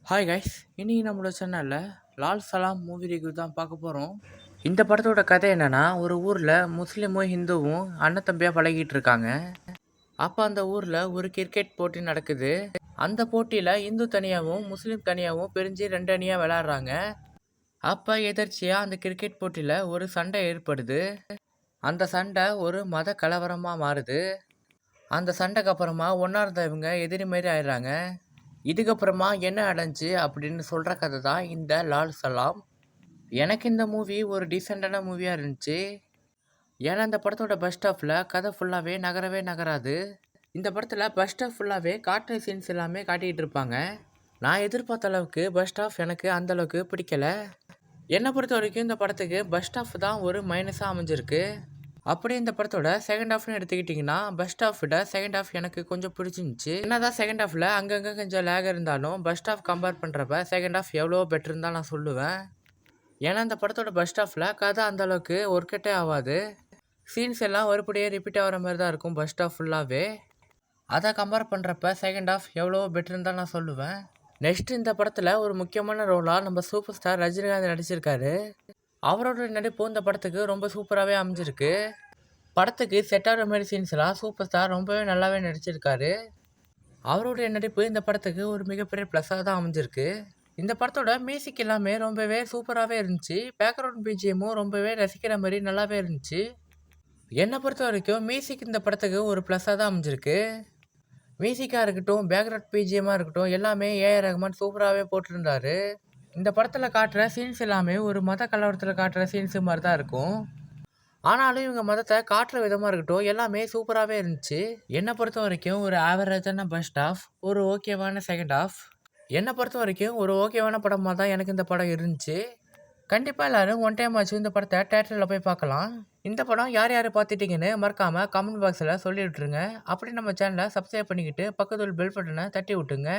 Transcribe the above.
Hi guys, இன்னைக்கு நம்மளோட சேனலில் லால் சலாம் மூவி ரிவ்யூ தான் பார்க்க போகிறோம். இந்த படத்தோட கதை என்னன்னா, ஒரு ஊரில் முஸ்லீமும் ஹிந்துவும் அண்ணன் தம்பியாக பழகிட்டு இருக்காங்க. அப்போ அந்த ஊரில் ஒரு கிரிக்கெட் போட்டி நடக்குது. அந்த போட்டியில் இந்து தனியாகவும் முஸ்லீம் தனியாகவும் பிரிஞ்சு ரெண்டு அணியாக விளையாடுறாங்க. அப்போ எதர்ச்சியாக அந்த கிரிக்கெட் போட்டியில் ஒரு சண்டை ஏற்படுது. அந்த சண்டை ஒரு மத கலவரமாக மாறுது. அந்த சண்டைக்கு அப்புறமா ஒன்றா இருந்தவங்க எதிரி மாரி ஆயிடுறாங்க. இதுக்கப்புறமா என்ன அடைஞ்சு அப்படின்னு சொல்கிற கதை தான் இந்த லால் சலாம். எனக்கு இந்த மூவி ஒரு டீசெண்டான மூவியாக இருந்துச்சு. ஏன்னா இந்த படத்தோட பஸ் ஸ்டாப்பில் கதை ஃபுல்லாகவே நகரவே நகராது. இந்த படத்தில் பஸ் ஸ்டாப் ஃபுல்லாகவே காட்டு சீன்ஸ் எல்லாமே காட்டிகிட்டு இருப்பாங்க. நான் எதிர்பார்த்த அளவுக்கு பஸ் ஸ்டாப் எனக்கு அந்தளவுக்கு பிடிக்கல. என்னை பொறுத்த வரைக்கும் இந்த படத்துக்கு பஸ் ஸ்டாப் தான் ஒரு மைனஸாக அமைஞ்சிருக்கு. அப்படி இந்த படத்தோட செகண்ட் ஹாஃப்னு எடுத்துக்கிட்டிங்கன்னா, பஸ் ஸ்டாப் விட செகண்ட் ஹாஃப் எனக்கு கொஞ்சம் பிடிச்சிருந்துச்சு. என்னதான் செகண்ட் ஹாஃபில் அங்கங்கே கொஞ்சம் லேக் இருந்தாலும் பஸ் ஸ்டாப் கம்பேர் பண்ணுறப்ப செகண்ட் ஹாஃப் எவ்வளோ பெட்டர்னு தான் நான் சொல்லுவேன். ஏன்னா இந்த படத்தோட பஸ் ஸ்டாப்பில் கதை அந்தளவுக்கு ஒர்க்கட்டே ஆகாது. சீன்ஸ் எல்லாம் ஒருபடியே ரிப்பீட் ஆகிற மாதிரி தான் இருக்கும் பஸ் ஸ்டாப் ஃபுல்லாகவே. அதை கம்பேர் பண்ணுறப்ப செகண்ட் ஹாஃப் எவ்வளோ பெட்டர்னு தான் நான் சொல்லுவேன். நெக்ஸ்ட் இந்த படத்தில் ஒரு முக்கியமான ரோலாக நம்ம சூப்பர் ஸ்டார் ரஜினிகாந்த் நடிச்சிருக்காரு. அவரோட நடிப்பு இந்த படத்துக்கு ரொம்ப சூப்பராகவே அமைஞ்சிருக்கு. படத்துக்கு செட் ஆகிற மாதிரி சீன்ஸ்லாம் சூப்பர் ஸ்டார் ரொம்பவே நல்லாவே நடிச்சிருக்காரு. அவருடைய நடிப்பு இந்த படத்துக்கு ஒரு மிகப்பெரிய ப்ளஸ்ஸாக தான் அமைஞ்சிருக்கு. இந்த படத்தோட மியூசிக் எல்லாமே ரொம்பவே சூப்பராகவே இருந்துச்சு. பேக்ரவுண்ட் பிஜிஎம்மும் ரொம்பவே ரசிக்கிற மாதிரி நல்லாவே இருந்துச்சு. என்னை பொறுத்த வரைக்கும் மியூசிக் இந்த படத்துக்கு ஒரு ப்ளஸ்ஸாக தான் அமைஞ்சிருக்கு. மியூசிக்காக இருக்கட்டும், பேக்ரவுண்ட் பிஜிஎம்மாக இருக்கட்டும், எல்லாமே ஏஆர் ரஹ்மான் சூப்பராகவே போட்டிருந்தாரு. இந்த படத்தில் காட்டுற சீன்ஸ் எல்லாமே ஒரு மத கலவரத்தில் காட்டுற சீன்ஸு மாதிரி தான் இருக்கும். ஆனாலும் இவங்க மதத்தை காட்டுற விதமாக இருக்கட்டும், எல்லாமே சூப்பராகவே இருந்துச்சு. என்னை பொறுத்த வரைக்கும் ஒரு ஆவரேஜான ஃபர்ஸ்ட் ஹாஃப், ஒரு ஓகேவான செகண்ட் ஹாஃப். என்னை பொறுத்த வரைக்கும் ஒரு ஓகேவான படமாக தான் எனக்கு இந்த படம் இருந்துச்சு. கண்டிப்பாக எல்லோரும் ஒன் டைம் ஆச்சு இந்த படத்தை தேட்டரில் போய் பார்க்கலாம். இந்த படம் யார் யார் பார்த்துட்டீங்கன்னு மறக்காமல் கமெண்ட் பாக்ஸில் சொல்லி விட்டுருங்க. அப்படி நம்ம சேனலை சப்ஸ்கிரைப் பண்ணிக்கிட்டு பக்கத்தில் பெல் பட்டனை தட்டி விட்டுங்க.